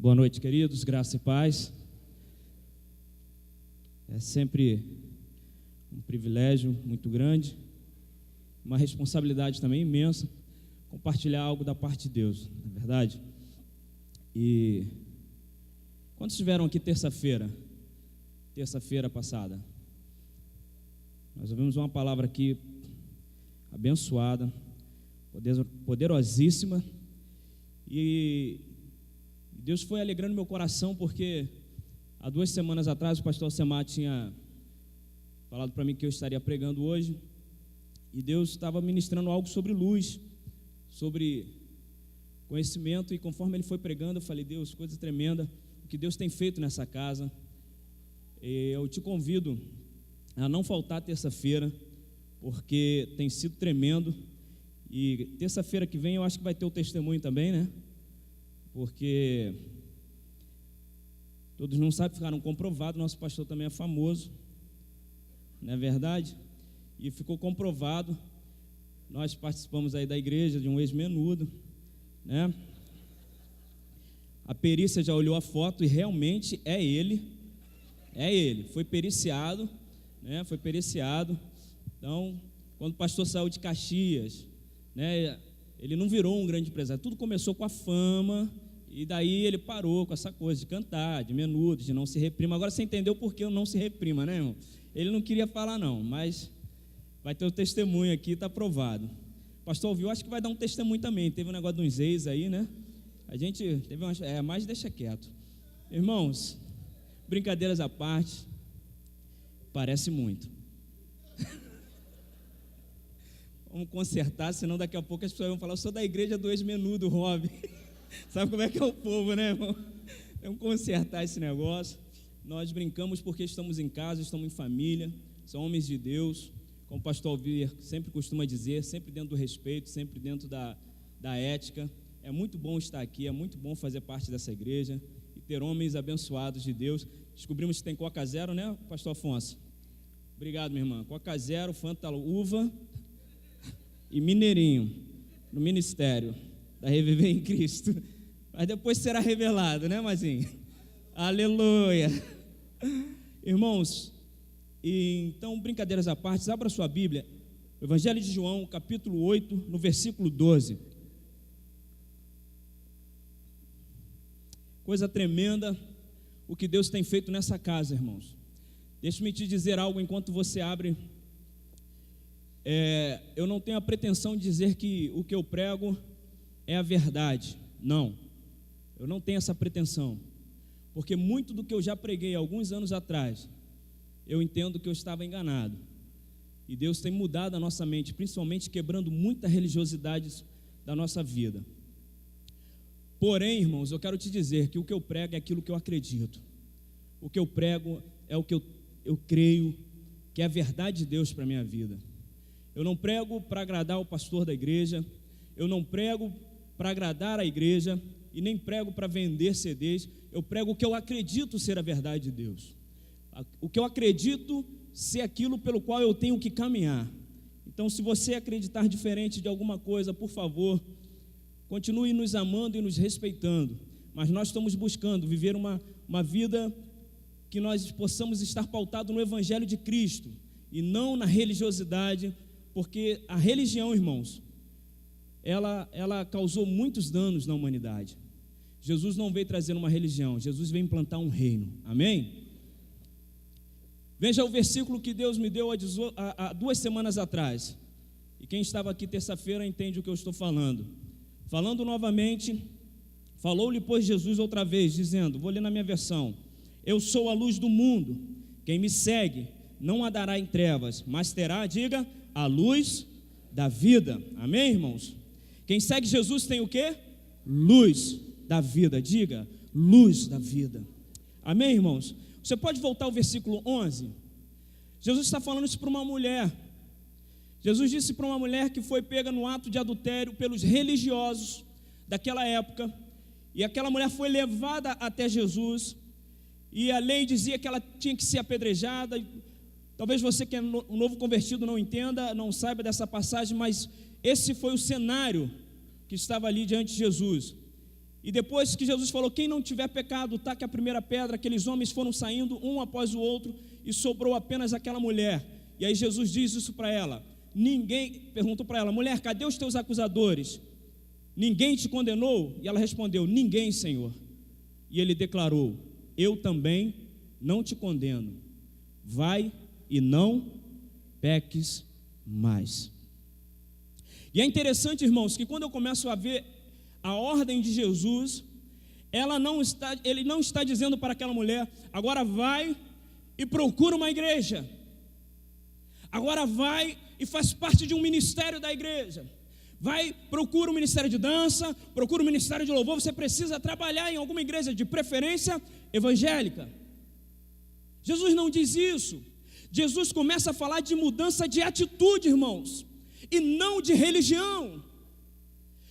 Boa noite, queridos, graça e paz. É sempre um privilégio muito grande, uma responsabilidade também imensa, compartilhar algo da parte de Deus, não é verdade? E quantos estiveram aqui terça-feira passada? Nós ouvimos uma palavra aqui abençoada, poderosíssima, e Deus foi alegrando meu coração, porque há 2 semanas atrás o pastor Alcemar tinha falado para mim que eu estaria pregando hoje, e Deus estava ministrando algo sobre luz, sobre conhecimento, e conforme ele foi pregando, eu falei: Deus, coisa tremenda, o que Deus tem feito nessa casa. E eu te convido a não faltar terça-feira, porque tem sido tremendo, e terça-feira que vem eu acho que vai ter o testemunho também, né? Porque todos não sabem, ficaram comprovados, nosso pastor também é famoso, não é verdade? E ficou comprovado, nós participamos aí da igreja de um ex-menudo, né? A perícia já olhou a foto e realmente é ele, foi periciado, né? Foi periciado. Então, quando o pastor saiu de Caxias, né, ele não virou um grande empresário, tudo começou com a fama, e daí ele parou com essa coisa de cantar, de menudo, de não se reprima. Agora você entendeu por que eu não se reprima, né, irmão? Ele não queria falar não, mas vai ter o testemunho aqui, está provado. O pastor ouviu, acho que vai dar um testemunho também, teve um negócio de uns ex aí, né? A gente teve mas deixa quieto. Irmãos, brincadeiras à parte, parece muito. Vamos consertar, senão daqui a pouco as pessoas vão falar: eu sou da igreja do ex-menudo, Rob. Sabe como é que é o povo, né, irmão? Vamos consertar esse negócio. Nós brincamos porque estamos em casa, estamos em família, são homens de Deus, como o pastor Alvir sempre costuma dizer, sempre dentro do respeito, sempre dentro da ética. É muito bom estar aqui, é muito bom fazer parte dessa igreja e ter homens abençoados de Deus. Descobrimos que tem Coca Zero, né, pastor Afonso? Obrigado, minha irmã. Coca Zero, Fanta Uva e Mineirinho no ministério da Reviver em Cristo, mas depois será revelado, né, Mazinho? Aleluia. Irmãos, então, brincadeiras à parte, abra sua Bíblia, Evangelho de João, capítulo 8, no versículo 12. Coisa tremenda o que Deus tem feito nessa casa, irmãos. Deixa-me te dizer algo enquanto você abre. Eu não tenho a pretensão de dizer que o que eu prego é a verdade, não, eu não tenho essa pretensão, porque muito do que eu já preguei alguns anos atrás, eu entendo que eu estava enganado, e Deus tem mudado a nossa mente, principalmente quebrando muita religiosidade da nossa vida. Porém, irmãos, eu quero te dizer que o que eu prego é aquilo que eu acredito, o que eu prego é o que eu creio que é a verdade de Deus para a minha vida. Eu não prego para agradar o pastor da igreja, eu não prego para agradar a igreja e nem prego para vender CDs, eu prego o que eu acredito ser a verdade de Deus, o que eu acredito ser aquilo pelo qual eu tenho que caminhar. Então, se você acreditar diferente de alguma coisa, por favor, continue nos amando e nos respeitando, mas nós estamos buscando viver uma vida que nós possamos estar pautados no Evangelho de Cristo e não na religiosidade, porque a religião, irmãos, ela causou muitos danos na humanidade. Jesus não veio trazer uma religião, Jesus veio implantar um reino, amém? Veja o versículo que Deus me deu há 2 semanas atrás, e quem estava aqui terça-feira entende o que eu estou falando. Falando novamente, falou-lhe, pois, Jesus outra vez, dizendo, vou ler na minha versão: eu sou a luz do mundo, quem me segue não andará em trevas, mas terá, diga, a luz da vida, amém, irmãos? Quem segue Jesus tem o quê? Luz da vida, diga, luz da vida, amém, irmãos? Você pode voltar ao versículo 11, Jesus está falando isso para uma mulher. Jesus disse para uma mulher que foi pega no ato de adultério pelos religiosos daquela época, e aquela mulher foi levada até Jesus, e a lei dizia que ela tinha que ser apedrejada. Talvez você que é um novo convertido não entenda, não saiba dessa passagem, mas esse foi o cenário que estava ali diante de Jesus. E depois que Jesus falou, quem não tiver pecado, taque a primeira pedra, aqueles homens foram saindo um após o outro, e sobrou apenas aquela mulher. E aí Jesus diz isso para ela, perguntou para ela, mulher, cadê os teus acusadores? Ninguém te condenou? E ela respondeu, ninguém, Senhor. E ele declarou, eu também não te condeno, vai e não peques mais. E é interessante, irmãos, que quando eu começo a ver a ordem de Jesus, ele não está dizendo para aquela mulher, agora vai e procura uma igreja, agora vai e faz parte de um ministério da igreja, vai, procura um ministério de dança, procura um ministério de louvor, você precisa trabalhar em alguma igreja, de preferência evangélica. Jesus não diz isso. Jesus começa a falar de mudança de atitude, irmãos, e não de religião.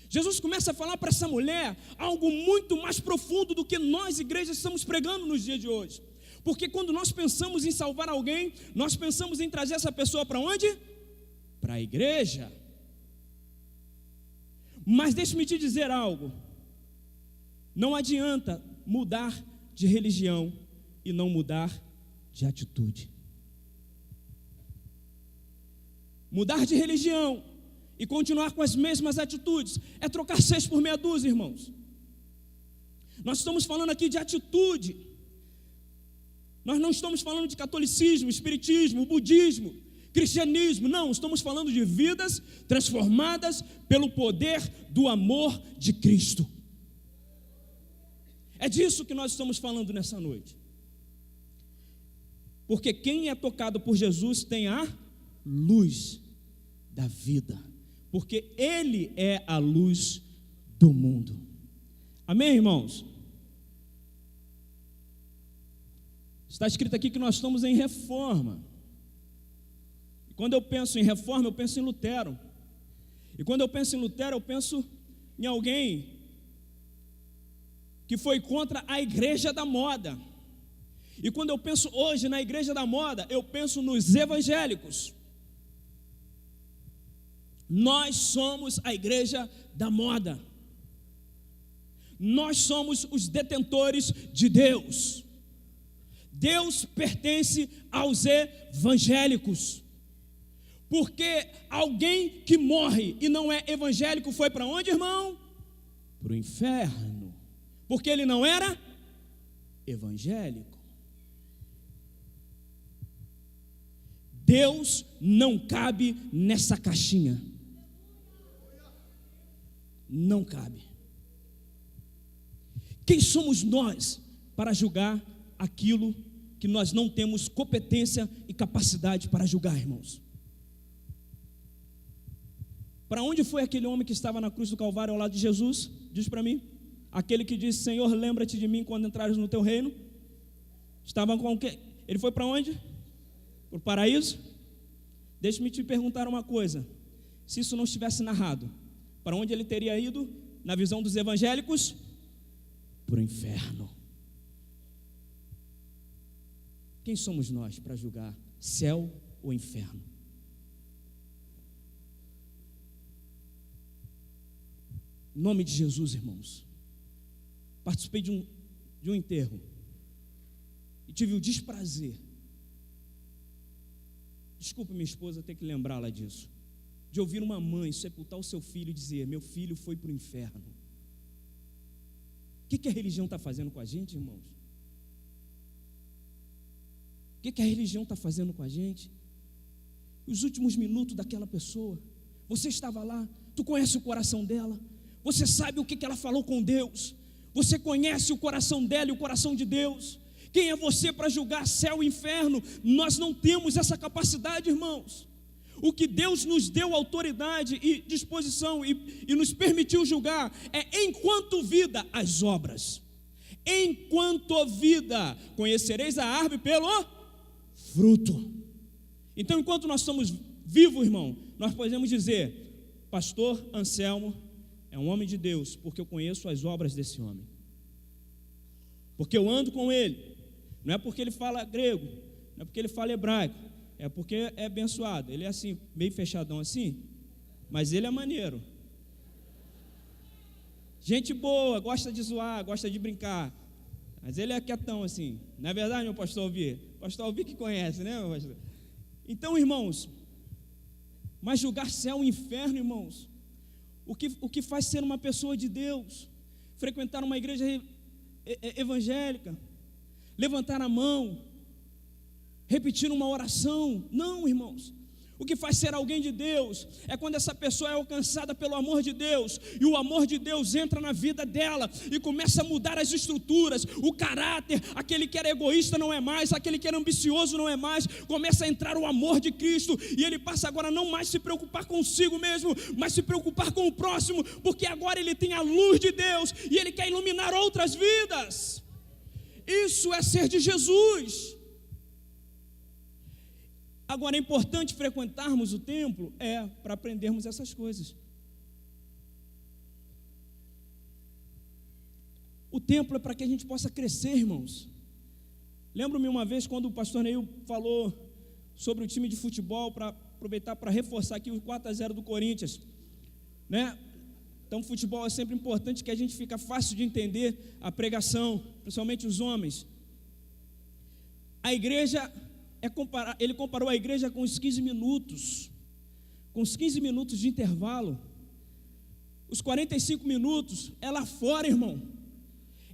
Jesus começa a falar para essa mulher algo muito mais profundo do que nós, igrejas, estamos pregando nos dias de hoje. Porque quando nós pensamos em salvar alguém, nós pensamos em trazer essa pessoa para onde? Para a igreja. Mas deixe-me te dizer algo, não adianta mudar de religião e não mudar de atitude. Mudar de religião e continuar com as mesmas atitudes é trocar 6 por meia dúzia, irmãos. Nós estamos falando aqui de atitude. Nós não estamos falando de catolicismo, espiritismo, budismo, cristianismo. Não, estamos falando de vidas transformadas pelo poder do amor de Cristo. É disso que nós estamos falando nessa noite. Porque quem é tocado por Jesus tem a luz da vida, porque Ele é a luz do mundo. Amém, irmãos? Está escrito aqui que nós estamos em reforma. E quando eu penso em reforma, eu penso em Lutero. E quando eu penso em Lutero, eu penso em alguém que foi contra a igreja da moda. E quando eu penso hoje na igreja da moda, eu penso nos evangélicos. Nós somos a igreja da moda. Nós somos os detentores de Deus. Deus pertence aos evangélicos. Porque alguém que morre e não é evangélico foi para onde, irmão? Para o inferno. Porque ele não era evangélico. Deus não cabe nessa caixinha. Não cabe. Quem somos nós para julgar aquilo que nós não temos competência e capacidade para julgar, irmãos? Para onde foi aquele homem que estava na cruz do Calvário ao lado de Jesus? Diz para mim. Aquele que disse, Senhor, lembra-te de mim quando entrares no teu reino. Estava com quem? Ele foi para onde? Para o paraíso? Deixe-me te perguntar uma coisa. Se isso não estivesse narrado, para onde ele teria ido, na visão dos evangélicos? Para o inferno. Quem somos nós para julgar céu ou inferno? Em nome de Jesus, irmãos. Participei de um enterro e tive o desprazer, desculpe minha esposa ter que lembrá-la disso, de ouvir uma mãe sepultar o seu filho e dizer, meu filho foi para o inferno. O que a religião está fazendo com a gente, irmãos? O que a religião está fazendo com a gente? Os últimos minutos daquela pessoa, você estava lá, tu conhece o coração dela, você sabe o que ela falou com Deus, você conhece o coração dela e o coração de Deus. Quem é você para julgar céu e inferno? Nós não temos essa capacidade, irmãos. O que Deus nos deu autoridade e disposição e nos permitiu julgar é, enquanto vida, as obras. Enquanto vida, conhecereis a árvore pelo fruto. Então, enquanto nós estamos vivos, irmão, nós podemos dizer, pastor Anselmo é um homem de Deus, porque eu conheço as obras desse homem. Porque eu ando com ele. Não é porque ele fala grego, não é porque ele fala hebraico, é porque é abençoado. Ele é assim, meio fechadão assim, mas ele é maneiro. Gente boa, gosta de zoar, gosta de brincar. Mas ele é quietão assim. Não é verdade, meu pastor Alvir? Pastor Alvir que conhece, né, meu pastor? Então, irmãos, mas julgar céu e inferno, irmãos, o que faz ser uma pessoa de Deus? Frequentar uma igreja evangélica, levantar a mão, repetir uma oração? Não, irmãos. O que faz ser alguém de Deus é quando essa pessoa é alcançada pelo amor de Deus, e o amor de Deus entra na vida dela e começa a mudar as estruturas, o caráter. Aquele que era egoísta não é mais, aquele que era ambicioso não é mais, começa a entrar o amor de Cristo, e ele passa agora a não mais se preocupar consigo mesmo, mas se preocupar com o próximo, porque agora ele tem a luz de Deus, e ele quer iluminar outras vidas. Isso é ser de Jesus. Agora, é importante frequentarmos o templo? Para aprendermos essas coisas. O templo é para que a gente possa crescer, irmãos. Lembro-me uma vez quando o pastor Neil falou sobre o time de futebol, para aproveitar para reforçar aqui o 4-0 do Corinthians, né? Então, futebol é sempre importante, que a gente fica fácil de entender a pregação, principalmente os homens. A igreja... ele comparou a igreja com os 15 minutos, com os 15 minutos de intervalo. Os 45 minutos é lá fora, irmão.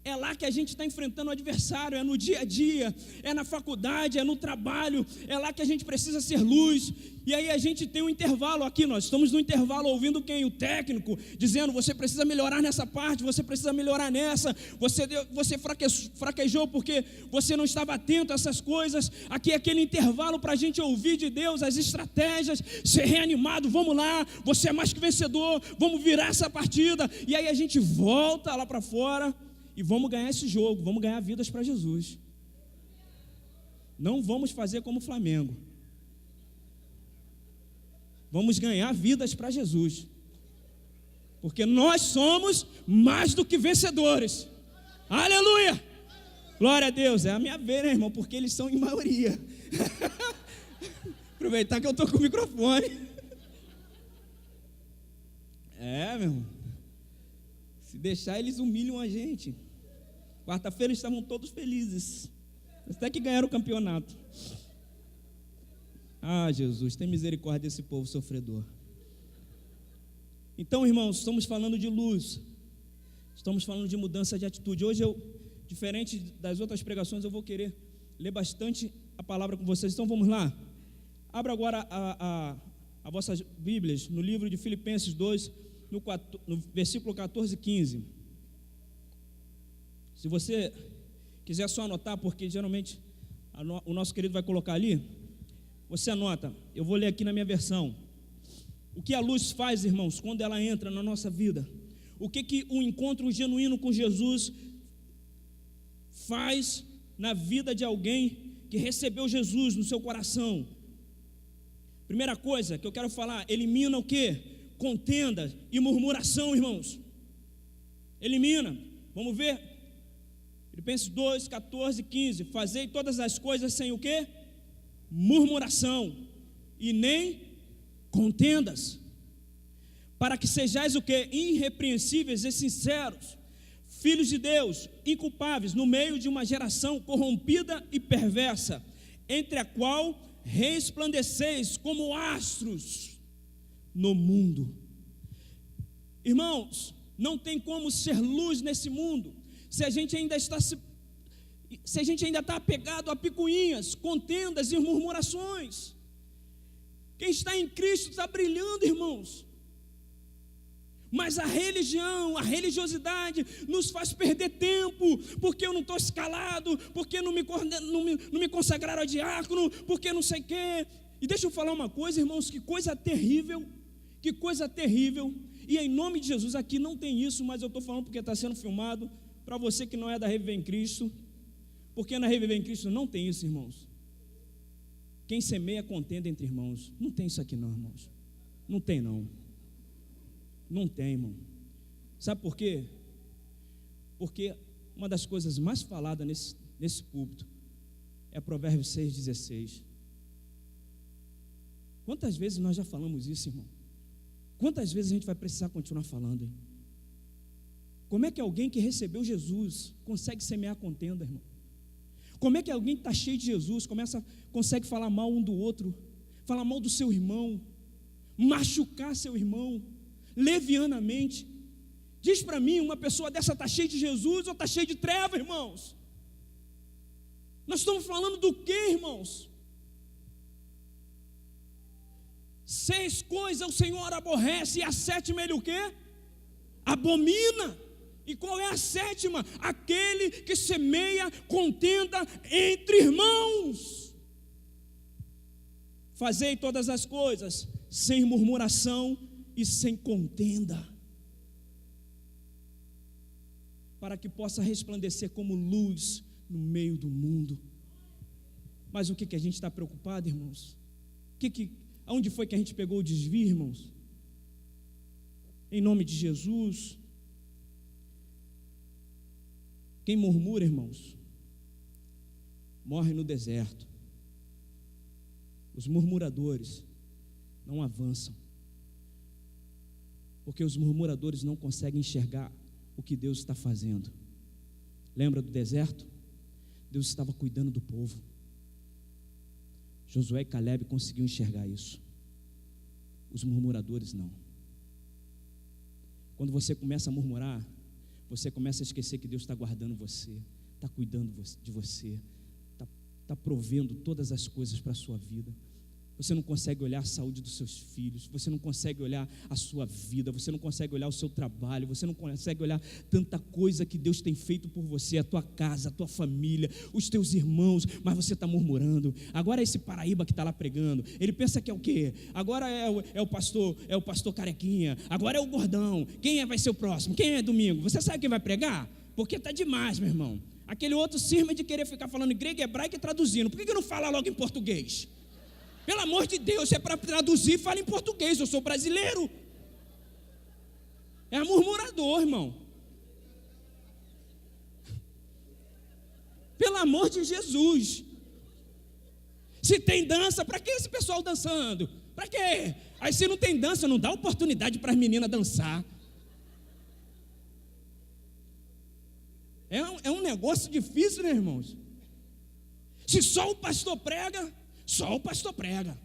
É lá que a gente está enfrentando o adversário, é no dia a dia, é na faculdade, é no trabalho, é lá que a gente precisa ser luz. E aí a gente tem um intervalo aqui, nós estamos no intervalo ouvindo quem? O técnico, dizendo: você precisa melhorar nessa parte, você precisa melhorar nessa, você fraquejou porque você não estava atento a essas coisas. Aqui é aquele intervalo para a gente ouvir de Deus as estratégias, ser reanimado, vamos lá, você é mais que vencedor, vamos virar essa partida. E aí a gente volta lá para fora e vamos ganhar esse jogo, vamos ganhar vidas para Jesus. Não vamos fazer como o Flamengo. Vamos ganhar vidas para Jesus. Porque nós somos mais do que vencedores. Aleluia! Glória a Deus. É a minha vez, né, irmão? Porque eles são em maioria. Aproveitar que eu estou com o microfone. Meu irmão. Se deixar, eles humilham a gente. Quarta-feira estavam todos felizes, até que ganharam o campeonato. Jesus, tem misericórdia desse povo sofredor. Então, irmãos, estamos falando de luz, estamos falando de mudança de atitude. Hoje diferente das outras pregações, eu vou querer ler bastante a palavra com vocês. Então vamos lá. Abra agora a vossas Bíblias no livro de Filipenses 2, no versículo 14 e 15. Se você quiser só anotar, porque geralmente o nosso querido vai colocar ali, você anota. Eu vou ler aqui na minha versão. O que a luz faz, irmãos, quando ela entra na nossa vida? O que um encontro genuíno com Jesus faz na vida de alguém que recebeu Jesus no seu coração? Primeira coisa que eu quero falar: elimina o quê? Contenda e murmuração, irmãos. Elimina. Vamos ver? Filipenses 2, 14 e 15. Fazei todas as coisas sem o quê? Murmuração e nem contendas, para que sejais o quê? Irrepreensíveis e sinceros, filhos de Deus, inculpáveis, no meio de uma geração corrompida e perversa, entre a qual resplandeceis como astros no mundo. Irmãos, não tem como ser luz nesse mundo se a gente ainda está apegado a picuinhas, contendas e murmurações. Quem está em Cristo está brilhando, irmãos. Mas a religião, a religiosidade nos faz perder tempo, porque eu não estou escalado, porque não me consagraram a diácono, porque não sei o quê. E deixa eu falar uma coisa, irmãos, que coisa terrível, e em nome de Jesus, aqui não tem isso, mas eu estou falando porque está sendo filmado, para você que não é da Reviver em Cristo, porque na Reviver em Cristo não tem isso, irmãos. Quem semeia contenda entre irmãos, não tem isso aqui não, irmãos, não tem não. Não tem, irmão. Sabe por quê? Porque uma das coisas mais faladas nesse púlpito é Provérbios 6,16. Quantas vezes nós já falamos isso, irmão? Quantas vezes a gente vai precisar continuar falando, hein? Como é que alguém que recebeu Jesus consegue semear contenda, irmão? Como é que alguém que está cheio de Jesus consegue falar mal um do outro, falar mal do seu irmão, machucar seu irmão, levianamente? Diz para mim, uma pessoa dessa está cheia de Jesus ou está cheia de treva, irmãos? Nós estamos falando do que, irmãos? 6 coisas o Senhor aborrece, e a 7ª ele o quê? Abomina. E qual é a 7ª? Aquele que semeia contenda entre irmãos. Fazei todas as coisas sem murmuração e sem contenda, para que possa resplandecer como luz no meio do mundo. Mas o que a gente está preocupado, irmãos? Aonde foi que a gente pegou o desvio, irmãos? Em nome de Jesus. Quem murmura, irmãos, morre no deserto. Os murmuradores não avançam, porque os murmuradores não conseguem enxergar o que Deus está fazendo. Lembra do deserto? Deus estava cuidando do povo. Josué e Caleb conseguiam enxergar isso. Os murmuradores não. Quando você começa a murmurar, você começa a esquecer que Deus está guardando você, está cuidando de você, está provendo todas as coisas para a sua vida. Você não consegue olhar a saúde dos seus filhos, você não consegue olhar a sua vida, você não consegue olhar o seu trabalho, você não consegue olhar tanta coisa que Deus tem feito por você, a tua casa, a tua família, os teus irmãos, mas você está murmurando. Agora esse Paraíba que está lá pregando, ele pensa que é o quê? Agora é o pastor Carequinha, agora é o gordão. Quem vai ser o próximo? Quem é domingo? Você sabe quem vai pregar? Porque está demais, meu irmão. Aquele outro cisma de querer ficar falando grego, hebraico e traduzindo. Por que não fala logo em português? Pelo amor de Deus, se é para traduzir, fala em português, eu sou brasileiro. É murmurador, irmão. Pelo amor de Jesus. Se tem dança, para que esse pessoal dançando? Para quê? Aí se não tem dança, não dá oportunidade para as meninas dançar. É um negócio difícil, né, irmãos? Se só o pastor prega, só o pastor prega.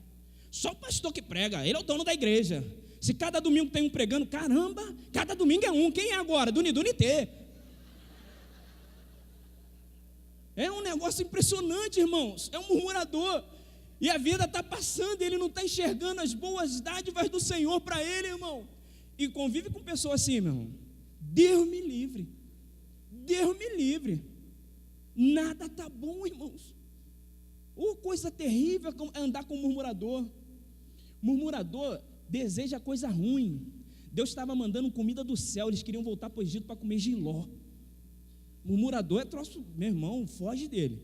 Só o pastor que prega, ele é o dono da igreja. Se cada domingo tem um pregando, caramba, cada domingo é um. Quem é agora? Dunidunité. É um negócio impressionante, irmãos. É um murmurador. E a vida está passando, ele não está enxergando as boas dádivas do Senhor para ele, irmão. E convive com pessoas assim, meu irmão. Deus me livre. Deus me livre. Nada está bom, irmãos. Coisa terrível é andar com murmurador. Murmurador deseja coisa ruim. Deus estava mandando comida do céu, eles queriam voltar para o Egito para comer jiló. Murmurador é troço, meu irmão, foge dele.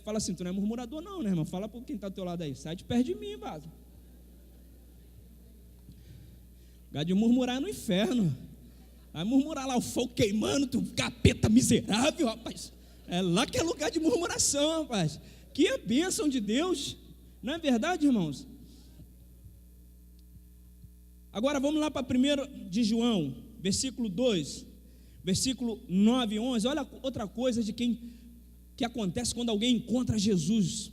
Fala assim, tu não é murmurador não, né, irmão? Fala para quem está do teu lado aí, sai de perto de mim, vaso. Lugar de murmurar é no inferno. Vai murmurar lá, o fogo queimando, tu capeta miserável, rapaz. É lá que é lugar de murmuração, rapaz. Que é a bênção de Deus, não é verdade, irmãos? Agora vamos lá para 1 de João, versículo 2, versículo 9 e 11. Olha outra coisa que acontece quando alguém encontra Jesus,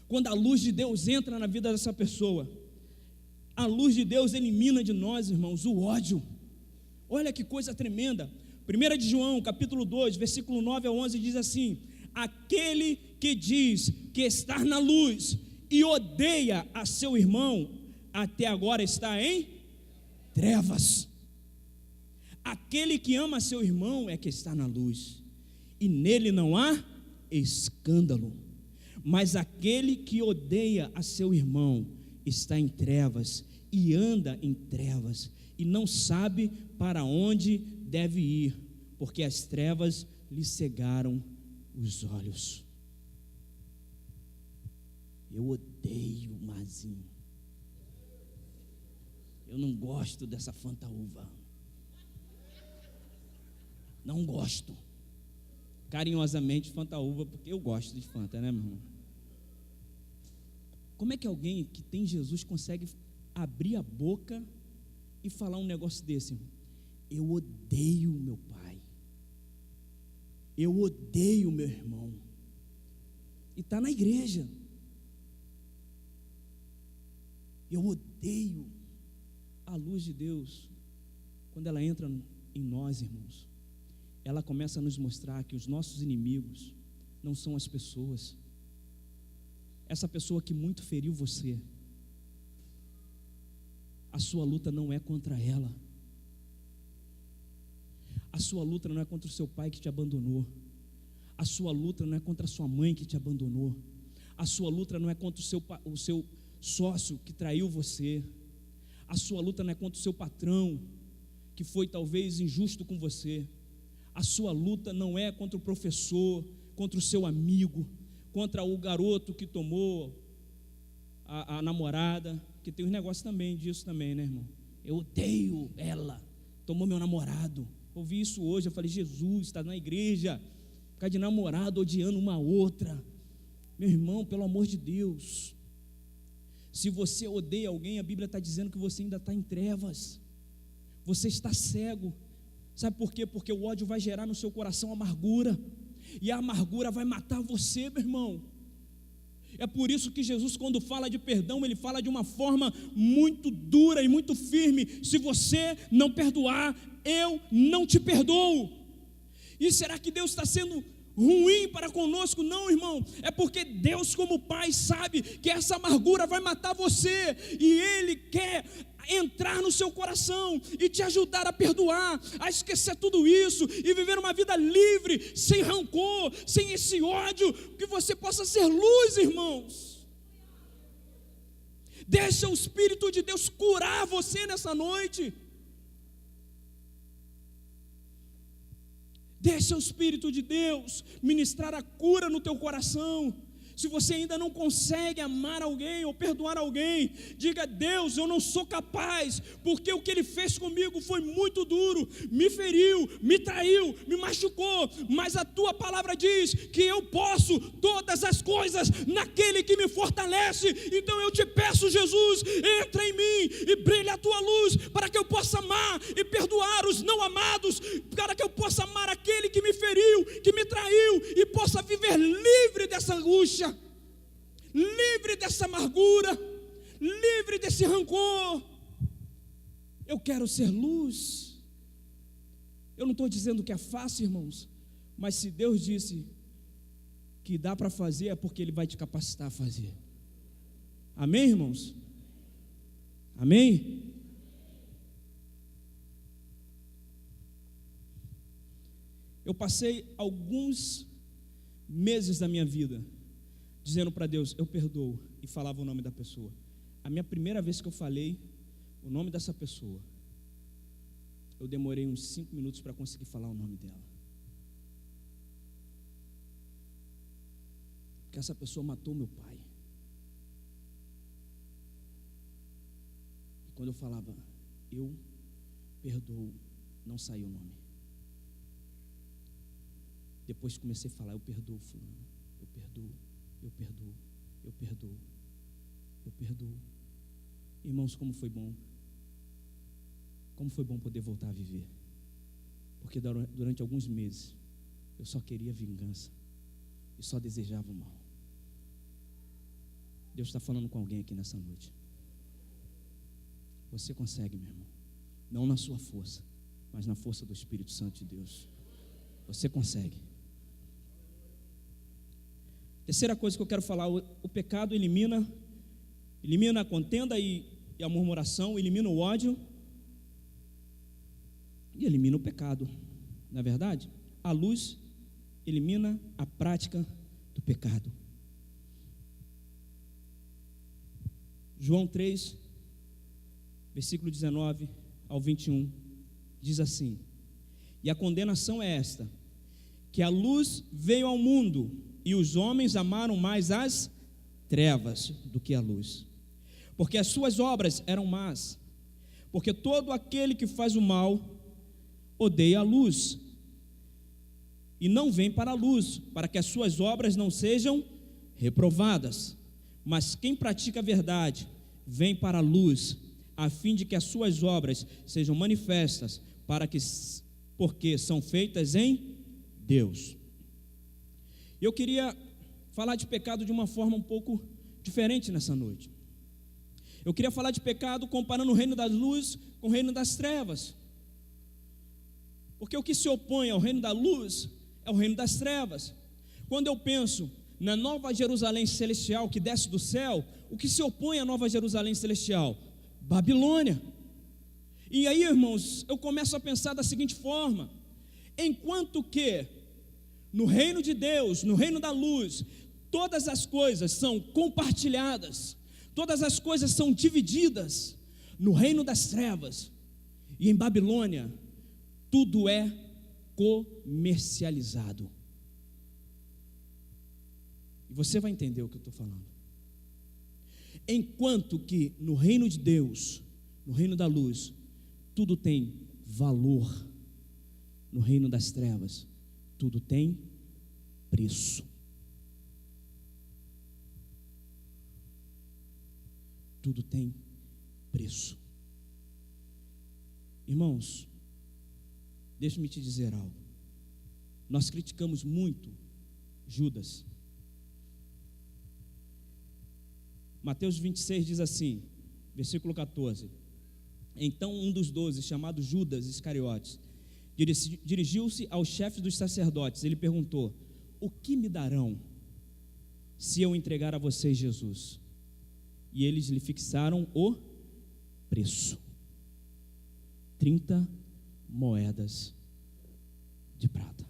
quando a luz de Deus entra na vida dessa pessoa. A luz de Deus elimina de nós, irmãos, o ódio. Olha que coisa tremenda. 1 de João, capítulo 2, versículo 9 a 11 diz assim: aquele que diz que está na luz e odeia a seu irmão, até agora está em trevas. Aquele que ama seu irmão é que está na luz, e nele não há escândalo. Mas aquele que odeia a seu irmão está em trevas, e anda em trevas, e não sabe para onde deve ir, porque as trevas lhe cegaram os olhos. Eu odeio o Mazinho. Eu não gosto dessa fantaúva. Não gosto. Carinhosamente, fantaúva, porque eu gosto de Fanta, né, meu irmão? Como é que alguém que tem Jesus consegue abrir a boca e falar um negócio desse, irmão? Eu odeio o meu pai. Eu odeio meu irmão. E está na igreja. Eu odeio a luz de Deus. Quando ela entra em nós, irmãos, ela começa a nos mostrar que os nossos inimigos não são as pessoas. Essa pessoa que muito feriu você, a sua luta não é contra ela. A sua luta não é contra o seu pai que te abandonou. A sua luta não é contra a sua mãe que te abandonou. A sua luta não é contra o seu sócio que traiu você. A sua luta não é contra o seu patrão que foi talvez injusto com você. A sua luta não é contra o professor, contra o seu amigo, contra o garoto que tomou a namorada, que tem uns negócios também disso também, né, irmão? Eu odeio ela, tomou meu namorado. Ouvi isso hoje, eu falei, Jesus, está na igreja, ficar de namorado odiando uma outra. Meu irmão, pelo amor de Deus, se você odeia alguém, a Bíblia está dizendo que você ainda está em trevas, você está cego. Sabe por quê? Porque o ódio vai gerar no seu coração amargura, e a amargura vai matar você, meu irmão. É por isso que Jesus, quando fala de perdão, ele fala de uma forma muito dura e muito firme: se você não perdoar, eu não te perdoo. E será que Deus está sendo ruim para conosco? Não, irmão, é porque Deus, como Pai, sabe que essa amargura vai matar você, e Ele quer entrar no seu coração e te ajudar a perdoar, a esquecer tudo isso e viver uma vida livre, sem rancor, sem esse ódio, que você possa ser luz, irmãos. Deixa o Espírito de Deus curar você nessa noite. Deixa o Espírito de Deus ministrar a cura no teu coração. Se você ainda não consegue amar alguém ou perdoar alguém, diga: Deus, eu não sou capaz, porque o que Ele fez comigo foi muito duro, me feriu, me traiu, me machucou, mas a Tua palavra diz que eu posso todas as coisas naquele que me fortalece. Então eu te peço, Jesus, entra em mim e brilha a Tua luz, para que eu possa amar e perdoar os não amados, para que eu possa amar aquele que me feriu, que me traiu, e possa viver livre dessa angústia, livre dessa amargura, livre desse rancor. Eu quero ser luz. Eu não estou dizendo que é fácil, irmãos, mas se Deus disse que dá para fazer, é porque Ele vai te capacitar a fazer. Amém, irmãos? Amém? Eu passei alguns meses da minha vida dizendo para Deus: eu perdoo, e falava o nome da pessoa. A minha primeira vez que eu falei o nome dessa pessoa, eu demorei uns 5 minutos para conseguir falar o nome dela, porque essa pessoa matou meu pai. E quando eu falava eu perdoo, não saiu o nome. Depois comecei a falar: eu perdoo fulano, eu perdoo, eu perdoo, eu perdoo, eu perdoo. Irmãos, como foi bom poder voltar a viver, porque durante alguns meses eu só queria vingança e só desejava o mal. Deus está falando com alguém aqui nessa noite. Você consegue, meu irmão, não na sua força, mas na força do Espírito Santo de Deus. Você consegue. Terceira coisa que eu quero falar: o pecado elimina a contenda e a murmuração, elimina o ódio e elimina o pecado. Não é verdade? A luz elimina a prática do pecado. João 3, versículo 19 ao 21, diz assim: e a condenação é esta, que a luz veio ao mundo, e os homens amaram mais as trevas do que a luz, porque as suas obras eram más. Porque todo aquele que faz o mal odeia a luz, e não vem para a luz, para que as suas obras não sejam reprovadas. Mas quem pratica a verdade vem para a luz, a fim de que as suas obras sejam manifestas, porque são feitas em Deus. Eu queria falar de pecado de uma forma um pouco diferente nessa noite. Eu queria falar de pecado comparando o reino das luzes com o reino das trevas. Porque o que se opõe ao reino da luz é o reino das trevas. Quando eu penso na Nova Jerusalém celestial que desce do céu, o que se opõe à Nova Jerusalém celestial? Babilônia. E aí, irmãos, eu começo a pensar da seguinte forma: enquanto que no reino de Deus, no reino da luz, todas as coisas são compartilhadas, todas as coisas são divididas, no reino das trevas e em Babilônia, tudo é comercializado. E você vai entender o que eu estou falando. Enquanto que no reino de Deus, no reino da luz, tudo tem valor, no reino das trevas, tudo tem preço. Tudo tem preço. Irmãos, deixa-me te dizer algo. Nós criticamos muito Judas. Mateus 26 diz assim, versículo 14: então um dos 12, chamado Judas Iscariotes, dirigiu-se aos chefes dos sacerdotes. Ele perguntou: o que me darão se eu entregar a vocês Jesus? E eles lhe fixaram o preço: 30 moedas de prata.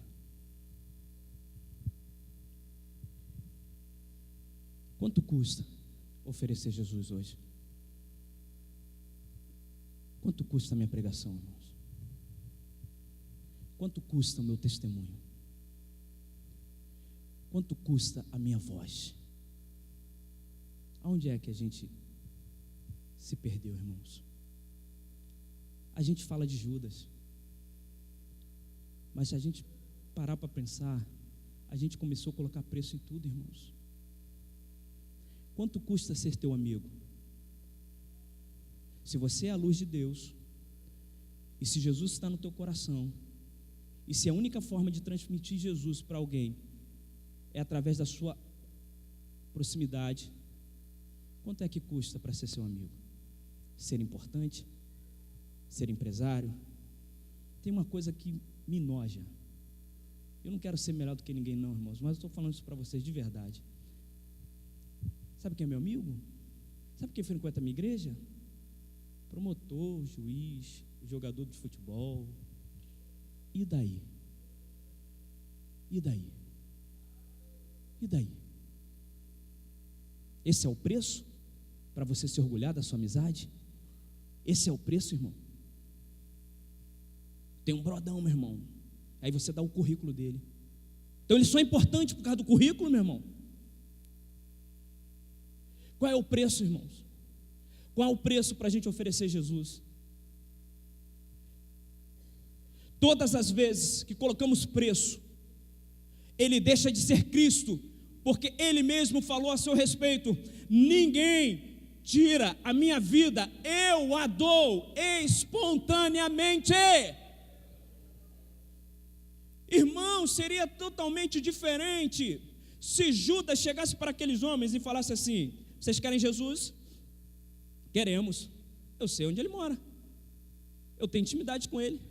Quanto custa oferecer Jesus hoje? Quanto custa a minha pregação, irmãos? Quanto custa o meu testemunho? Quanto custa a minha voz? Aonde é que a gente se perdeu, irmãos? A gente fala de Judas, mas se a gente parar para pensar, a gente começou a colocar preço em tudo, irmãos. Quanto custa ser teu amigo? Se você é a luz de Deus, e se Jesus está no teu coração, e se a única forma de transmitir Jesus para alguém é através da sua proximidade, quanto é que custa para ser seu amigo? Ser importante? Ser empresário? Tem uma coisa que me noja. Eu não quero ser melhor do que ninguém não, irmãos, mas eu estou falando isso para vocês de verdade. Sabe quem é meu amigo? Sabe quem frequenta a minha igreja? Promotor, juiz, jogador de futebol. E daí? E daí? E daí? Esse é o preço para você se orgulhar da sua amizade? Esse é o preço, irmão? Tem um brodão, meu irmão. Aí você dá o currículo dele. Então ele só é importante por causa do currículo, meu irmão. Qual é o preço, irmãos? Qual é o preço para a gente oferecer Jesus? Todas as vezes que colocamos preço, ele deixa de ser Cristo, porque ele mesmo falou a seu respeito: ninguém tira a minha vida, eu a dou espontaneamente. Irmão, seria totalmente diferente se Judas chegasse para aqueles homens e falasse assim: vocês querem Jesus? Queremos. Eu sei onde ele mora, eu tenho intimidade com ele,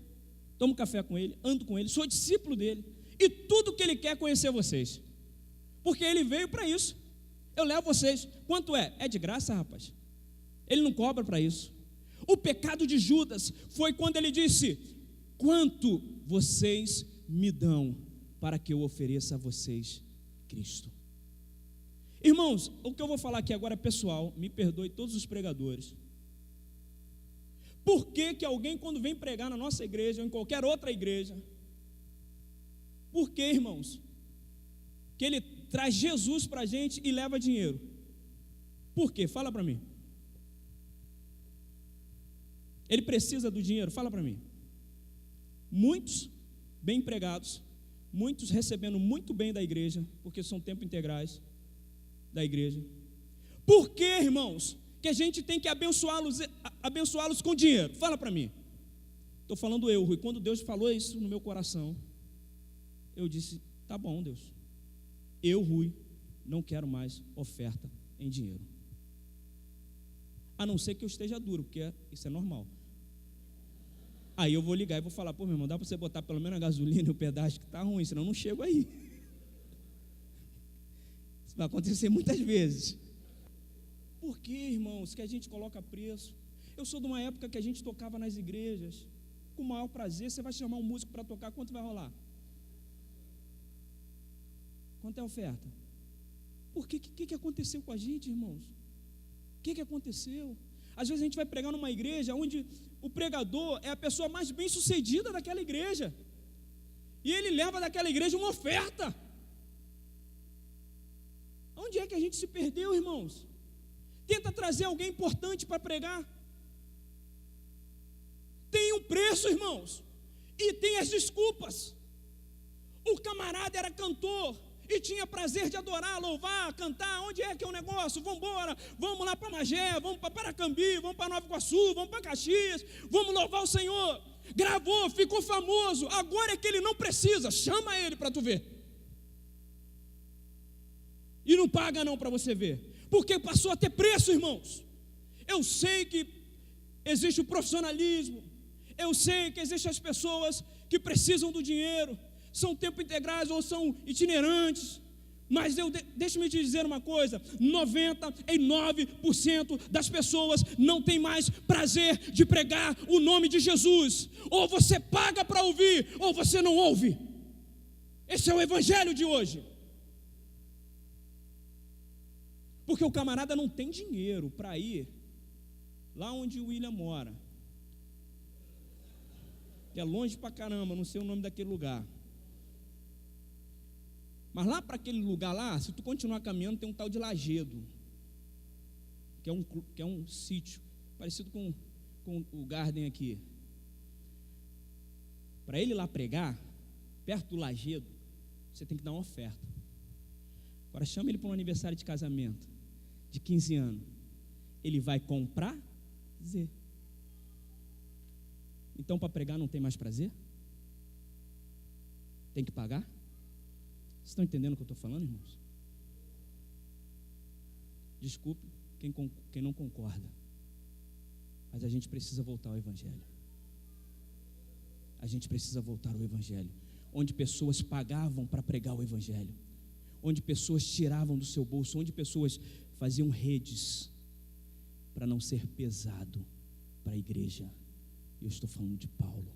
tomo café com ele, ando com ele, sou discípulo dele, e tudo que ele quer é conhecer vocês, porque ele veio para isso. Eu levo vocês. Quanto é? É de graça, rapaz. Ele não cobra para isso. O pecado de Judas foi quando ele disse: quanto vocês me dão para que eu ofereça a vocês Cristo? Irmãos, o que eu vou falar aqui agora é pessoal, me perdoe todos os pregadores. Por que que alguém, quando vem pregar na nossa igreja ou em qualquer outra igreja, por que, irmãos, que ele traz Jesus para a gente e leva dinheiro? Por quê? Fala para mim. Ele precisa do dinheiro? Fala para mim. Muitos bem empregados, muitos recebendo muito bem da igreja, porque são tempo integrais da igreja. Por que, irmãos, que a gente tem que abençoá-los com dinheiro? Fala para mim. Estou falando eu, Rui. Quando Deus falou isso no meu coração, eu disse: tá bom, Deus, eu, Rui, não quero mais oferta em dinheiro. A não ser que eu esteja duro, porque isso é normal. Aí eu vou ligar e vou falar, pô, meu irmão, dá para você botar pelo menos a gasolina e o pedágio que está ruim, senão eu não chego aí. Isso vai acontecer muitas vezes. Por que, irmãos, que a gente coloca preço? Eu sou de uma época que a gente tocava nas igrejas, com o maior prazer. Você vai chamar um músico para tocar, quanto vai rolar? Quanto é a oferta? Por que aconteceu com a gente, irmãos? O que aconteceu? Às vezes a gente vai pregar numa igreja onde o pregador é a pessoa mais bem sucedida daquela igreja, e ele leva daquela igreja uma oferta. Onde é que a gente se perdeu, irmãos? Tenta trazer alguém importante para pregar. Tem um preço, irmãos, e tem as desculpas. O camarada era cantor e tinha prazer de adorar, louvar, cantar. Onde é que é o negócio? Vamos embora, vamos lá para Magé, vamos para Paracambi, vamos para Nova Iguaçu, vamos para Caxias, vamos louvar o Senhor. Gravou, ficou famoso. Agora é que ele não precisa, chama ele para tu ver. E não paga não para você ver, porque passou a ter preço, irmãos. Eu sei que existe o profissionalismo, eu sei que existem as pessoas que precisam do dinheiro, são tempo integrais ou são itinerantes, mas deixa-me te dizer uma coisa: 99% das pessoas não tem mais prazer de pregar o nome de Jesus. Ou você paga para ouvir, ou você não ouve. Esse é o evangelho de hoje. Porque o camarada não tem dinheiro para ir lá onde o William mora, que é longe pra caramba, não sei o nome daquele lugar. Mas lá para aquele lugar lá, se tu continuar caminhando, tem um tal de Lajedo, que é um sítio parecido com o Garden aqui. Para ele ir lá pregar, perto do Lajedo, você tem que dar uma oferta. Agora chama ele para um aniversário de casamento de 15 anos. Ele vai comprar prazer. Então para pregar não tem mais prazer? Tem que pagar? Vocês estão entendendo o que eu estou falando, irmãos? Desculpe quem não concorda, mas a gente precisa voltar ao evangelho. A gente precisa voltar ao evangelho, onde pessoas pagavam para pregar o evangelho, onde pessoas tiravam do seu bolso, onde pessoas faziam redes para não ser pesado para a igreja. Eu estou falando de Paulo.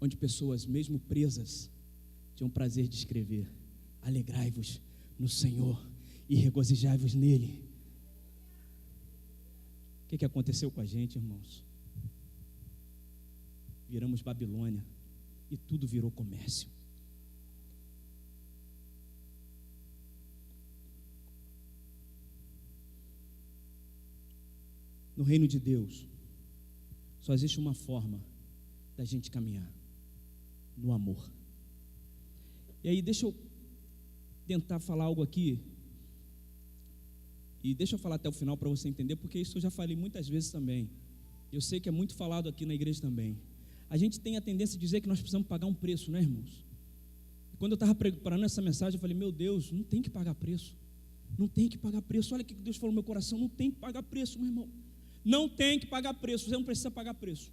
Onde pessoas, mesmo presas, tinham prazer de escrever: alegrai-vos no Senhor e regozijai-vos nele. O que aconteceu com a gente, irmãos? Viramos Babilônia e tudo virou comércio. No reino de Deus, só existe uma forma da gente caminhar: no amor. E aí deixa eu tentar falar algo aqui, e deixa eu falar até o final para você entender, porque isso eu já falei muitas vezes também. Eu sei que é muito falado aqui na igreja também. A gente tem a tendência de dizer que nós precisamos pagar um preço, né, irmãos? E quando eu estava preparando essa mensagem, eu falei: meu Deus, não tem que pagar preço. Não tem que pagar preço. Olha o que Deus falou no meu coração: não tem que pagar preço, meu irmão. Não tem que pagar preço. Você não precisa pagar preço.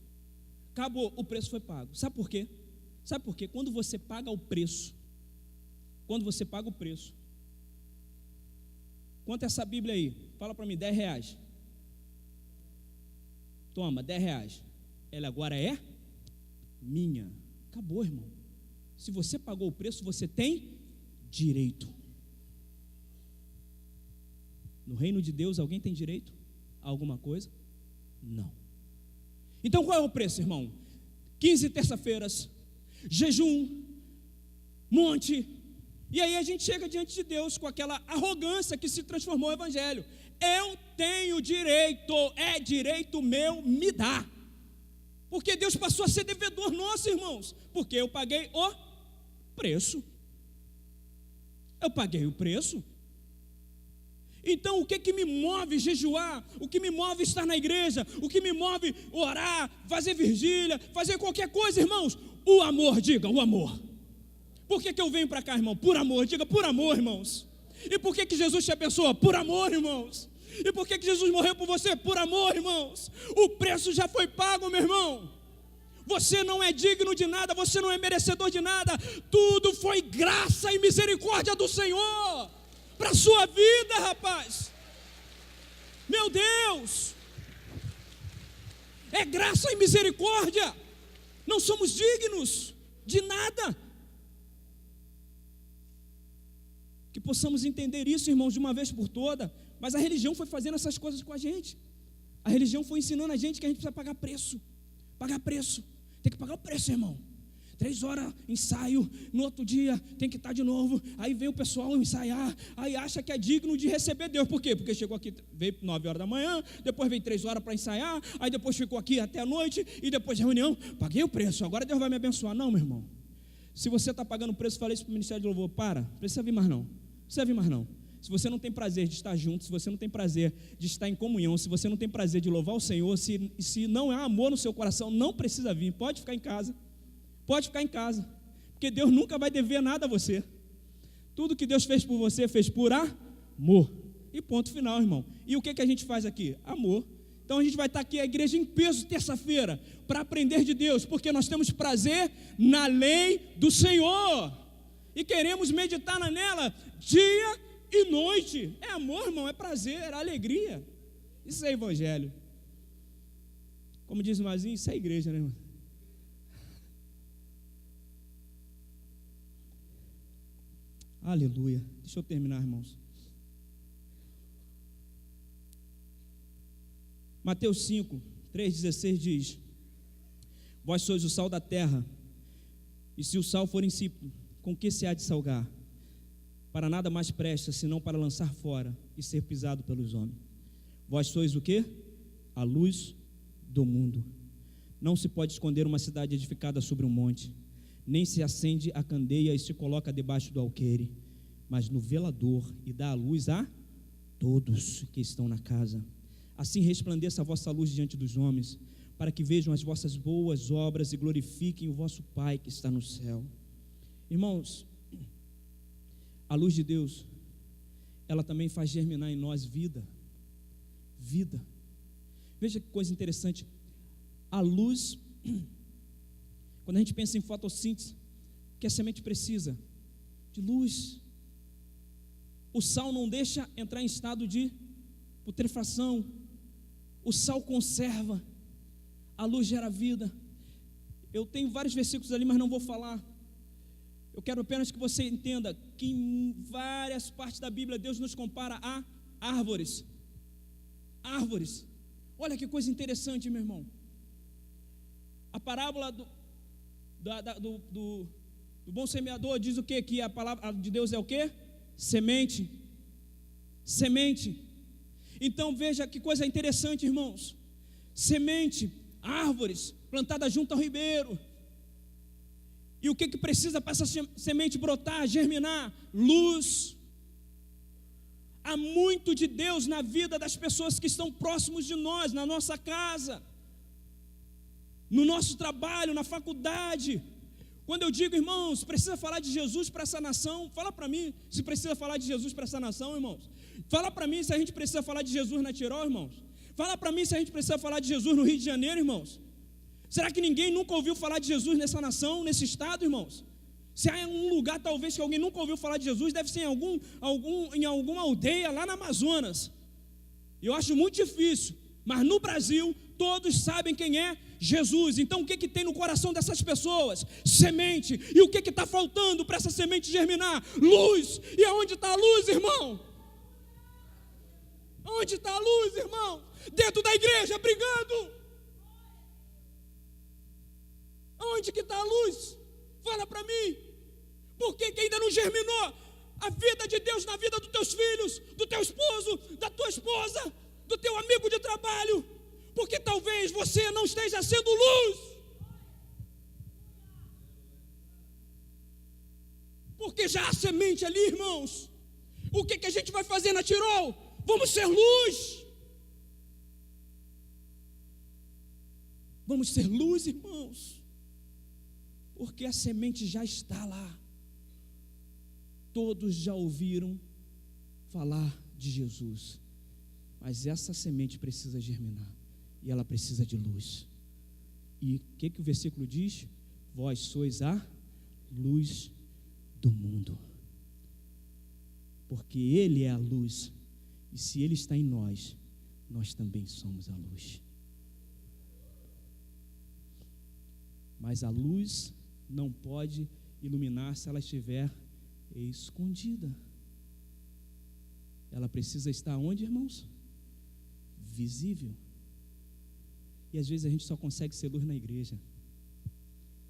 Acabou, o preço foi pago. Sabe por quê? Sabe por quê? Quando você paga o preço, quanto é essa Bíblia aí? Fala para mim, R$10. Toma, R$10. Ela agora é minha. Acabou, irmão. Se você pagou o preço, você tem direito. No reino de Deus, alguém tem direito a alguma coisa? Não. Então qual é o preço, irmão? 15 terça-feiras, jejum, monte. E aí a gente chega diante de Deus com aquela arrogância que se transformou no evangelho. Eu tenho direito, é direito meu, me dá. Porque Deus passou a ser devedor nosso, irmãos. Porque eu paguei o preço. Eu paguei o preço. Então o que me move jejuar? O que me move estar na igreja? O que me move orar, fazer vigília, fazer qualquer coisa, irmãos? O amor, diga, o amor. Por que eu venho para cá, irmão? Por amor, diga por amor, irmãos. E por que Jesus te abençoa? Por amor, irmãos. E por que Jesus morreu por você? Por amor, irmãos. O preço já foi pago, meu irmão. Você não é digno de nada, você não é merecedor de nada. Tudo foi graça e misericórdia do Senhor para a sua vida, rapaz. Meu Deus. É graça e misericórdia. Não somos dignos de nada. Que possamos entender isso, irmãos, de uma vez por toda. Mas a religião foi fazendo essas coisas com a gente. A religião foi ensinando a gente que a gente precisa pagar preço. Pagar preço. Tem que pagar o preço, irmão. 3 horas, ensaio, no outro dia tem que estar de novo. Aí vem o pessoal ensaiar, aí acha que é digno de receber Deus. Por quê? Porque chegou aqui, veio 9 horas da manhã, depois veio 3 horas para ensaiar, aí depois ficou aqui até a noite, e depois reunião, paguei o preço, agora Deus vai me abençoar. Não, meu irmão. Se você está pagando o preço, falei isso para o Ministério de Louvor, não precisa vir mais não. Não precisa vir mais não. Se você não tem prazer de estar junto, se você não tem prazer de estar em comunhão, se você não tem prazer de louvar o Senhor, se não há amor no seu coração, não precisa vir, pode ficar em casa. Pode ficar em casa, porque Deus nunca vai dever nada a você. Tudo que Deus fez por você, fez por amor. E ponto final, irmão. E o que a gente faz aqui? Amor. Então a gente vai estar aqui, a igreja em peso, terça-feira, para aprender de Deus, porque nós temos prazer na lei do Senhor. E queremos meditar nela dia e noite. É amor, irmão, é prazer, é alegria. Isso é evangelho. Como diz o Mazinho, isso é igreja, né, irmão? Aleluia. Deixa eu terminar, irmãos. Mateus 5, 3,16 diz: Vós sois o sal da terra, e se o sal for insípido, com que se há de salgar? Para nada mais presta, senão para lançar fora e ser pisado pelos homens. Vós sois o quê? A luz do mundo. Não se pode esconder uma cidade edificada sobre um monte, nem se acende a candeia e se coloca debaixo do alqueire, mas no velador, e dá a luz a todos que estão na casa. Assim resplandeça a vossa luz diante dos homens, para que vejam as vossas boas obras e glorifiquem o vosso Pai que está no céu. Irmãos, a luz de Deus, ela também faz germinar em nós vida. Vida. Veja que coisa interessante. A luz, quando a gente pensa em fotossíntese, o que a semente precisa? De luz. O sal não deixa entrar em estado de putrefação. O sal conserva. A luz gera vida. Eu tenho vários versículos ali, mas não vou falar. Eu quero apenas que você entenda que em várias partes da Bíblia Deus nos compara a árvores. Árvores. Olha que coisa interessante, meu irmão. A parábola do bom semeador diz o quê? Que a palavra de Deus é o quê? Semente. Semente. Então veja que coisa interessante, irmãos. Semente, árvores plantadas junto ao ribeiro. E o que precisa para essa semente brotar, germinar? Luz. Há muito de Deus na vida das pessoas que estão próximos de nós, na nossa casa, no nosso trabalho, na faculdade. Quando eu digo, irmãos, precisa falar de Jesus para essa nação, fala para mim se precisa falar de Jesus para essa nação, irmãos. Fala para mim se a gente precisa falar de Jesus na Tirol, irmãos. Fala para mim se a gente precisa falar de Jesus no Rio de Janeiro, irmãos. Será que ninguém nunca ouviu falar de Jesus nessa nação, nesse estado, irmãos? Se há um lugar talvez que alguém nunca ouviu falar de Jesus, deve ser em alguma aldeia lá na Amazonas. Eu acho muito difícil, mas no Brasil todos sabem quem é Jesus. Então o que tem no coração dessas pessoas? Semente. E o que está faltando para essa semente germinar? Luz. E aonde está a luz, irmão? Onde está a luz, irmão? Dentro da igreja, brigando. Onde que está a luz? Fala para mim. Por que ainda não germinou a vida de Deus na vida dos teus filhos, do teu esposo, da tua esposa, do teu amigo de trabalho? Porque talvez você não esteja sendo luz. Porque já há semente ali, irmãos. O que a gente vai fazer na Tirol? Vamos ser luz. Vamos ser luz, irmãos. Porque a semente já está lá. Todos já ouviram falar de Jesus, mas essa semente precisa germinar, e ela precisa de luz. E o que o versículo diz? Vós sois a luz do mundo. Porque Ele é a luz, e se Ele está em nós, nós também somos a luz. Mas a luz não pode iluminar se ela estiver escondida. Ela precisa estar onde, irmãos? Visível. E às vezes a gente só consegue ser luz na igreja.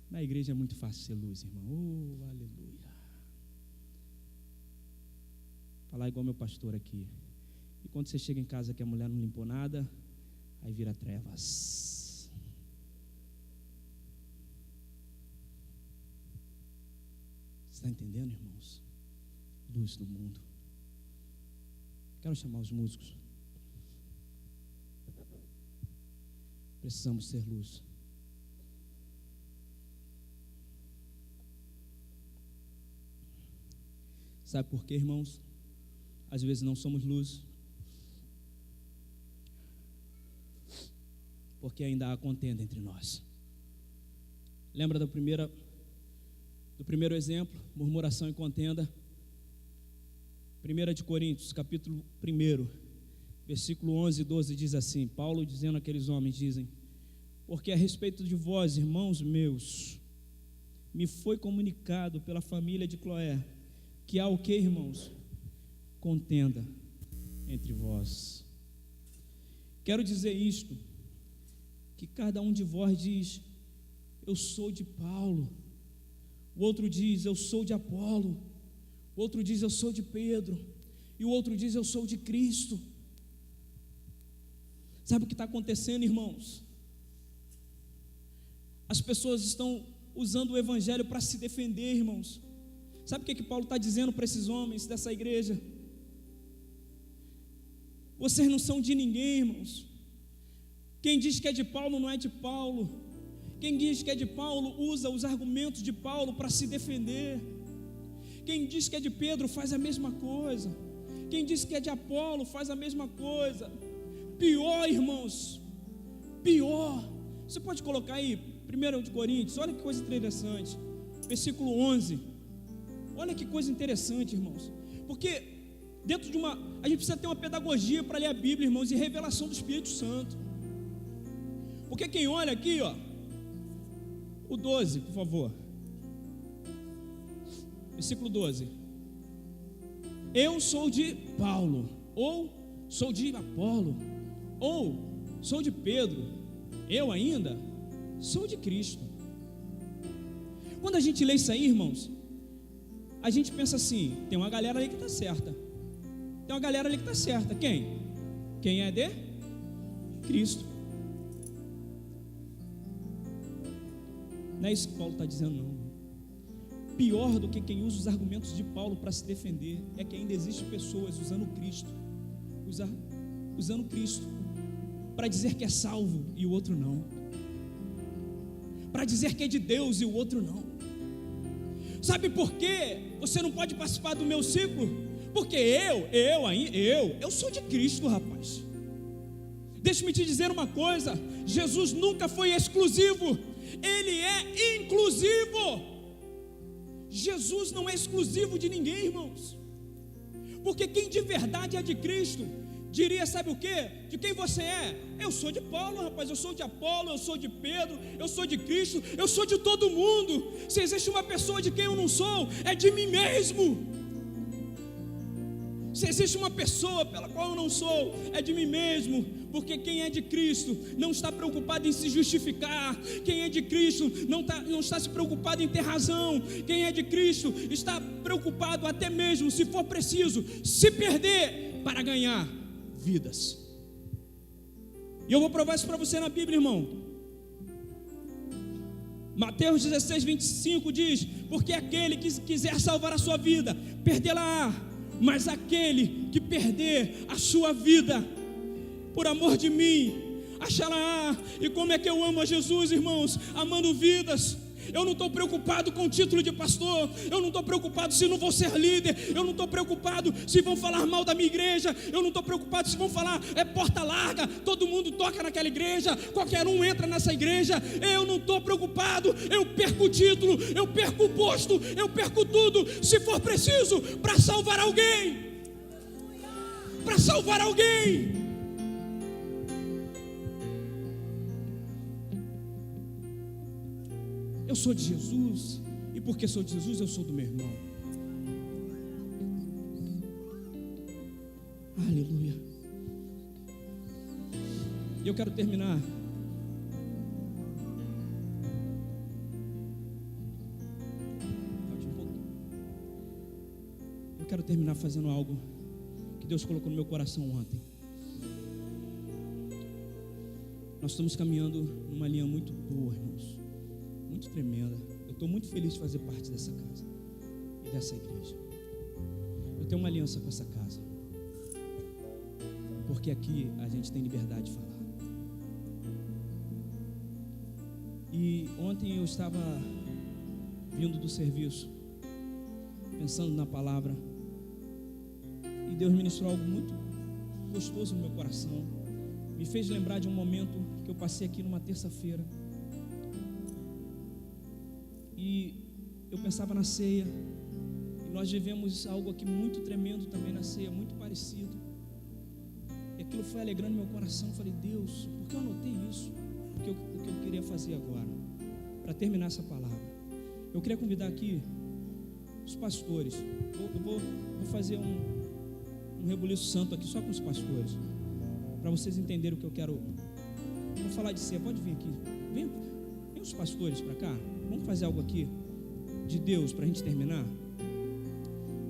Na igreja é muito fácil ser luz, irmão. Oh, aleluia. Falar igual meu pastor aqui. E quando você chega em casa que a mulher não limpou nada, aí vira trevas. Você está entendendo, irmãos? Luz do mundo. Quero chamar os músicos. Precisamos ser luz. Sabe por quê, irmãos? Às vezes não somos luz. Porque ainda há contenda entre nós. Lembra do primeiro exemplo? Murmuração e contenda. 1 de Coríntios, capítulo 1, versículo 11 e 12 diz assim, Paulo dizendo àqueles homens, dizem, porque a respeito de vós, irmãos meus, me foi comunicado pela família de Cloé, que há o que, irmãos? Contenda entre vós. Quero dizer isto, que cada um de vós diz, eu sou de Paulo, o outro diz, eu sou de Apolo, o outro diz, eu sou de Pedro, e o outro diz, eu sou de Cristo. Sabe o que está acontecendo, irmãos? As pessoas estão usando o evangelho para se defender, irmãos. Sabe o que Paulo está dizendo para esses homens dessa igreja? Vocês não são de ninguém, irmãos. Quem diz que é de Paulo não é de Paulo. Quem diz que é de Paulo usa os argumentos de Paulo para se defender. Quem diz que é de Pedro faz a mesma coisa. Quem diz que é de Apolo faz a mesma coisa. Pior, irmãos, pior. Você pode colocar aí 1 de Coríntios, olha que coisa interessante, versículo 11. Olha que coisa interessante, irmãos. Porque dentro de a gente precisa ter uma pedagogia para ler a Bíblia, irmãos, e revelação do Espírito Santo. Porque quem olha aqui, ó, o 12, por favor. Versículo 12. Eu sou de Paulo, ou sou de Apolo, ou sou de Pedro, eu ainda sou de Cristo. Quando a gente lê isso aí, irmãos, a gente pensa assim, tem uma galera ali que está certa. Tem uma galera ali que está certa. Quem? Quem é de Cristo. Não é isso que Paulo está dizendo, não. Pior do que quem usa os argumentos de Paulo para se defender é que ainda existem pessoas usando Cristo, usando Cristo para dizer que é salvo e o outro não, para dizer que é de Deus e o outro não. Sabe por quê? Você não pode participar do meu ciclo? Porque eu sou de Cristo, rapaz. Deixa-me te dizer uma coisa: Jesus nunca foi exclusivo, Ele é inclusivo. Jesus não é exclusivo de ninguém, irmãos. Porque quem de verdade é de Cristo diria, sabe o quê? De quem você é? Eu sou de Paulo, rapaz, eu sou de Apolo, eu sou de Pedro, eu sou de Cristo, eu sou de todo mundo. Se existe uma pessoa de quem eu não sou, é de mim mesmo. Se existe uma pessoa pela qual eu não sou, é de mim mesmo. Porque quem é de Cristo não está preocupado em se justificar. Quem é de Cristo não está se preocupado em ter razão. Quem é de Cristo está preocupado até mesmo, se for preciso, se perder para ganhar vidas. E eu vou provar isso para você na Bíblia, irmão. Mateus 16, 25 diz: porque aquele que quiser salvar a sua vida, perdê-la-á. Mas aquele que perder a sua vida por amor de mim, achará. E como é que eu amo a Jesus, irmãos? Amando vidas. Eu não estou preocupado com o título de pastor. Eu não estou preocupado se não vou ser líder. Eu não estou preocupado se vão falar mal da minha igreja. Eu não estou preocupado se vão falar porta larga, todo mundo toca naquela igreja, qualquer um entra nessa igreja. Eu não estou preocupado. Eu perco o título, eu perco o posto, eu perco tudo, se for preciso, para salvar alguém. Para salvar alguém. Eu sou de Jesus, e porque sou de Jesus, eu sou do meu irmão. Aleluia. E eu quero terminar fazendo algo que Deus colocou no meu coração ontem. Nós estamos caminhando numa linha muito boa, irmãos, muito tremenda. Eu estou muito feliz de fazer parte dessa casa e dessa igreja. Eu tenho uma aliança com essa casa, porque aqui a gente tem liberdade de falar. E ontem eu estava vindo do serviço, pensando na palavra, e Deus ministrou algo muito gostoso no meu coração. Me fez lembrar de um momento que eu passei aqui numa terça-feira, e eu pensava na ceia, e nós vivemos algo aqui muito tremendo também na ceia, muito parecido, e aquilo foi alegrando meu coração. Falei, Deus, por que eu anotei isso? O que eu queria fazer agora, para terminar essa palavra, eu queria convidar aqui os pastores. Eu vou fazer um rebuliço santo aqui só com os pastores, para vocês entenderem o que eu quero. Vou falar de ceia, pode vir aqui, vem os pastores para cá. Vamos fazer algo aqui de Deus para a gente terminar.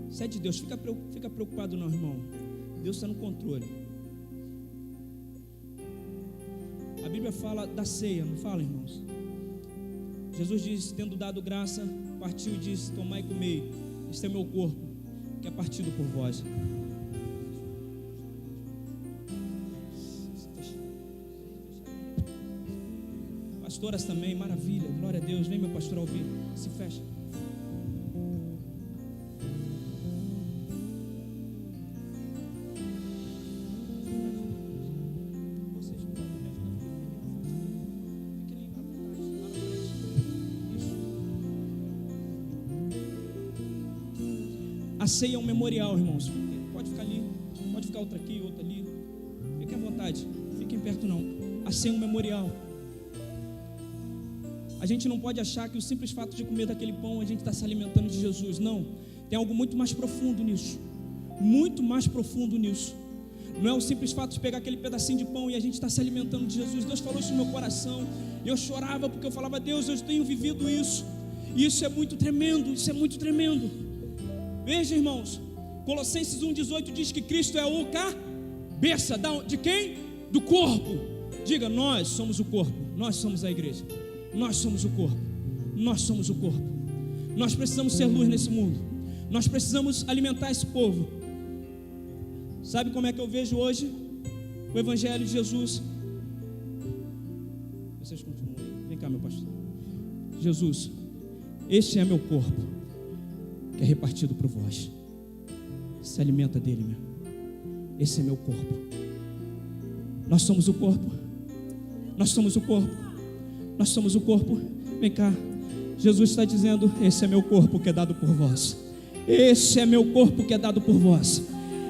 Se é de Deus, fica preocupado não, irmão. Deus está no controle. A Bíblia fala da ceia, não fala, irmãos? Jesus diz, tendo dado graça, partiu e disse, tomai e comei, este é meu corpo, que é partido por vós. Pastoras também, maravilha, glória a Deus. Vem, meu pastor, ouvir. Se fecha. A ceia é um memorial, irmãos. Pode ficar ali, pode ficar outra aqui, outra ali. Fiquem à vontade, fiquem perto não. A ceia é um memorial. A gente não pode achar que o simples fato de comer daquele pão a gente está se alimentando de Jesus. Não, tem algo muito mais profundo nisso. Muito mais profundo nisso. Não é o simples fato de pegar aquele pedacinho de pão e a gente está se alimentando de Jesus. Deus falou isso no meu coração. Eu chorava porque eu falava, Deus, eu tenho vivido isso. E isso é muito tremendo, isso é muito tremendo. Veja, irmãos, Colossenses 1,18 diz que Cristo é o cabeça de quem? Do corpo. Diga, nós somos o corpo, nós somos a igreja. Nós somos o corpo, nós somos o corpo. Nós precisamos ser luz nesse mundo. Nós precisamos alimentar esse povo. Sabe como é que eu vejo hoje o Evangelho de Jesus? Vocês continuam aí. Vem cá, meu pastor. Jesus, este é meu corpo, que é repartido por vós. Se alimenta dele, meu. Esse é meu corpo. Nós somos o corpo. Nós somos o corpo. Nós somos o corpo. Vem cá. Jesus está dizendo, esse é meu corpo que é dado por vós. Esse é meu corpo que é dado por vós.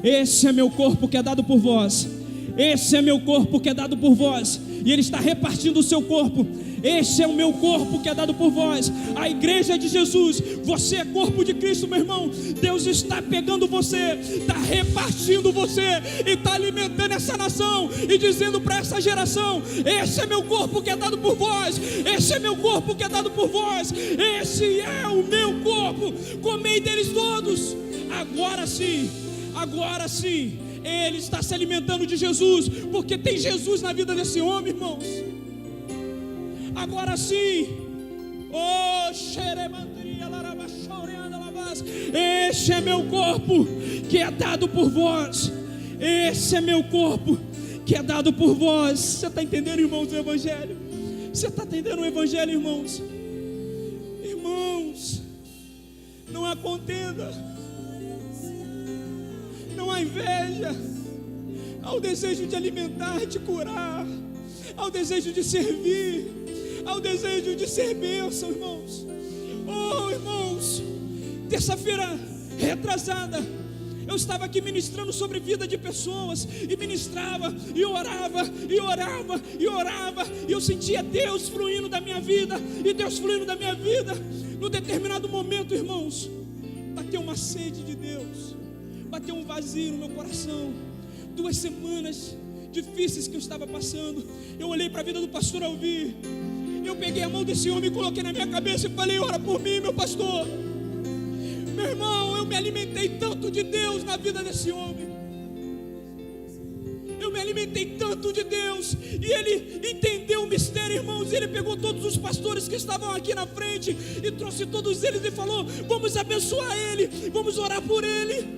Esse é meu corpo que é dado por vós. Esse é meu corpo que é dado por vós. E Ele está repartindo o seu corpo. Esse é o meu corpo que é dado por vós. A igreja de Jesus. Você é corpo de Cristo, meu irmão. Deus está pegando você, está repartindo você, e está alimentando essa nação, e dizendo para essa geração, esse é meu corpo que é dado por vós. Esse é meu corpo que é dado por vós. Esse é o meu corpo. Comei deles todos. Agora sim, Ele está se alimentando de Jesus, porque tem Jesus na vida desse homem, irmãos. Agora sim, este é meu corpo que é dado por vós. Esse é meu corpo que é dado por vós. Você está entendendo, irmãos, o Evangelho? Você está entendendo o Evangelho, irmãos? contenda, não há inveja. Há o desejo de alimentar, de curar, há o desejo de servir, há o desejo de ser bênção, irmãos. Oh, irmãos, terça-feira retrasada, eu estava aqui ministrando sobre vida de pessoas, e ministrava, e orava, e orava, e orava, e eu sentia Deus fluindo da minha vida, e Deus fluindo da minha vida. Num determinado momento, irmãos, bateu uma sede de Deus, bateu um vazio no meu coração. 2 semanas difíceis que eu estava passando, eu olhei para a vida do pastor Alvir, eu peguei a mão desse homem e coloquei na minha cabeça e falei: ora por mim, meu pastor. Meu irmão, eu me alimentei tanto de Deus na vida desse homem, eu me alimentei tanto de Deus, e ele entendeu o mistério, irmãos. Ele pegou todos os pastores que estavam aqui na frente e trouxe todos eles e falou: vamos abençoar ele, vamos orar por ele.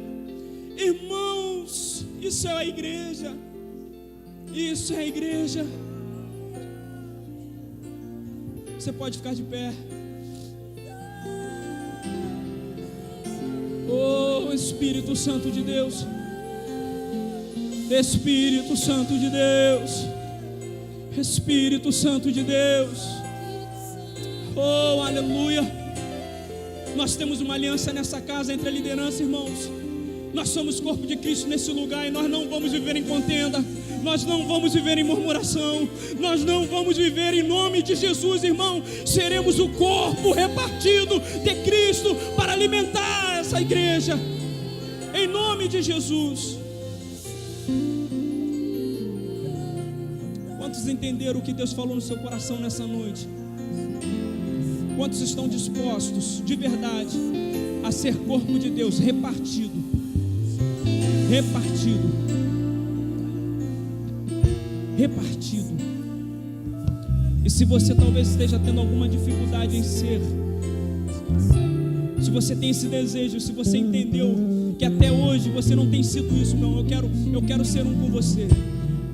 Irmãos, isso é a igreja, isso é a igreja. Você pode ficar de pé. Oh, Espírito Santo de Deus, Espírito Santo de Deus, Espírito Santo de Deus. Oh, aleluia. Nós temos uma aliança nessa casa entre a liderança, irmãos. Nós somos corpo de Cristo nesse lugar, e nós não vamos viver em contenda, nós não vamos viver em murmuração, nós não vamos viver em nome de Jesus, irmão. Seremos o corpo repartido de Cristo para alimentar essa igreja, em nome de Jesus. Quantos entenderam o que Deus falou no seu coração nessa noite? Quantos estão dispostos de verdade a ser corpo de Deus repartido? Repartido. Repartido. E se você talvez esteja tendo alguma dificuldade em ser, se você tem esse desejo, se você entendeu que até hoje você não tem sido isso, não, eu quero ser um com você.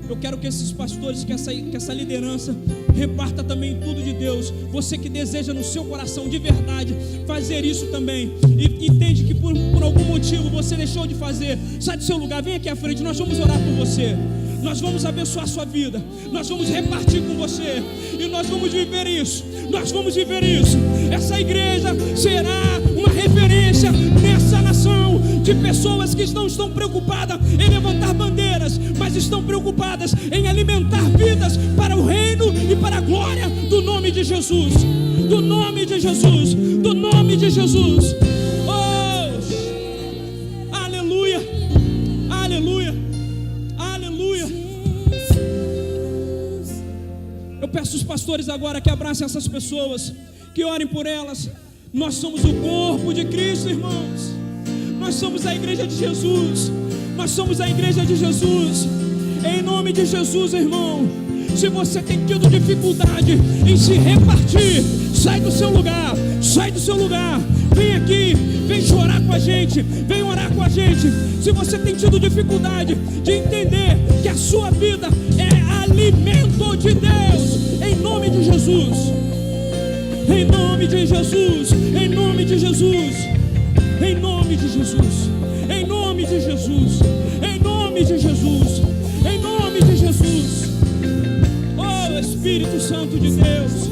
Eu quero que esses pastores, que essa liderança reparta também tudo de Deus. Você que deseja no seu coração de verdade fazer isso também, e entende que por algum motivo você deixou de fazer, sai do seu lugar, vem aqui à frente, nós vamos orar por você. Nós vamos abençoar a sua vida, nós vamos repartir com você, e nós vamos viver isso, nós vamos viver isso. Essa igreja será uma referência nessa nação, de pessoas que não estão preocupadas em levantar bandeiras, mas estão preocupadas em alimentar vidas para o reino e para a glória do nome de Jesus, do nome de Jesus, do nome de Jesus. Oh, aleluia, aleluia, aleluia. Eu peço os pastores agora que abracem essas pessoas, que orem por elas. Nós somos o corpo de Cristo, irmãos. Nós somos a igreja de Jesus. Nós somos a igreja de Jesus. Em nome de Jesus, irmão. Se você tem tido dificuldade em se repartir, sai do seu lugar. Sai do seu lugar. Vem aqui, vem chorar com a gente, vem orar com a gente. Se você tem tido dificuldade de entender que a sua vida é alimento de Deus, em nome de Jesus, em nome de Jesus, em nome de Jesus, em nome de Jesus, em nome de Jesus, em nome de Jesus, em nome de Jesus. Oh, Espírito Santo de Deus,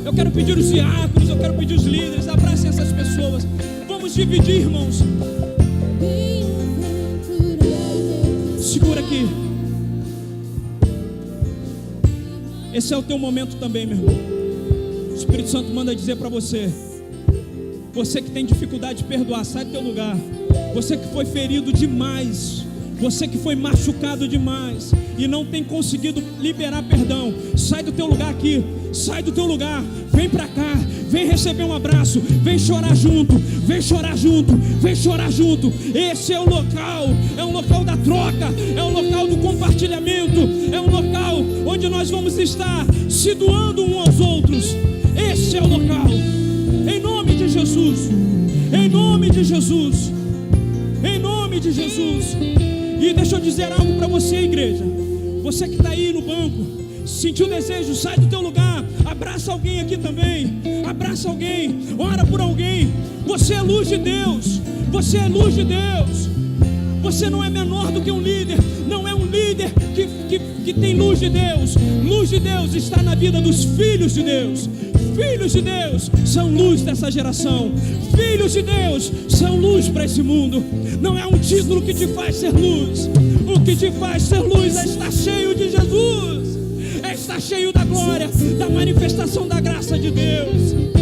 eu quero pedir os diáconos, eu quero pedir os líderes, abracem essas pessoas. Vamos dividir, irmãos. Segura aqui. Esse é o teu momento também, meu irmão. O Espírito Santo manda dizer para você: você que tem dificuldade de perdoar, sai do teu lugar. Você que foi ferido demais, você que foi machucado demais e não tem conseguido liberar perdão, sai do teu lugar aqui, sai do teu lugar, vem pra cá, vem receber um abraço, vem chorar junto, vem chorar junto, vem chorar junto. Esse é o local da troca, é o local do compartilhamento, é um local onde nós vamos estar se doando uns aos outros. Esse é o local, em nome de Jesus, em nome de Jesus, em nome de Jesus. E deixa eu dizer algo para você, igreja. Você que está aí no banco, Sentiu o desejo, sai do teu lugar, abraça alguém aqui também, abraça alguém, ora por alguém. Você é luz de Deus, você é luz de Deus. Você não é menor do que um líder, não é um líder que tem luz de Deus. Luz de Deus está na vida dos filhos de Deus. Filhos de Deus são luz dessa geração. Filhos de Deus são luz para esse mundo. Não é um título que te faz ser luz. O que te faz ser luz é estar cheio de Jesus, é estar cheio da glória, da manifestação da graça de Deus.